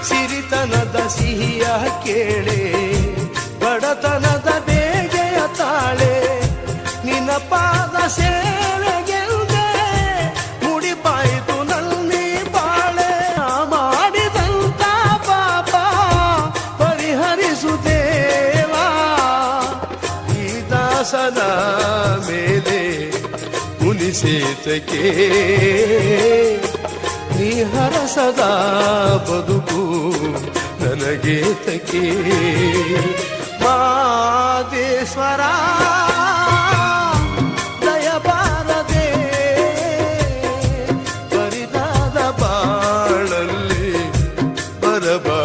ಸಿರಿತನದ ಸಿಹಿಯ ಕೇಳೆ, ಬಡತನದ ಬೇಗೆಯ ತಾಳೆ, ನಿನ್ನ ಪಾದ ಸೇವೆಗೆಲ್ದೆ ಮುಡಿಪಾಯಿತು ನಲ್ಲಿ ಬಾಳೆ. ಮಾಡಿದಂತ ಪಾಪ ಪರಿಹರಿಸು ದೇವಾ, ಈ ದಾಸನ ಮೇಲೆ ಮುನಿಸೇತಕ್ಕೆ ನೀ ಹರಸದ ಬದುಕು ನನಗೇತಕ್ಕೆ. ಮಾದೇಶ್ವರ ದಯಬಾರದೆ ಬರಿದಾದ ಬಾಳಲ್ಲಿ ಬರಬಾರದೆ.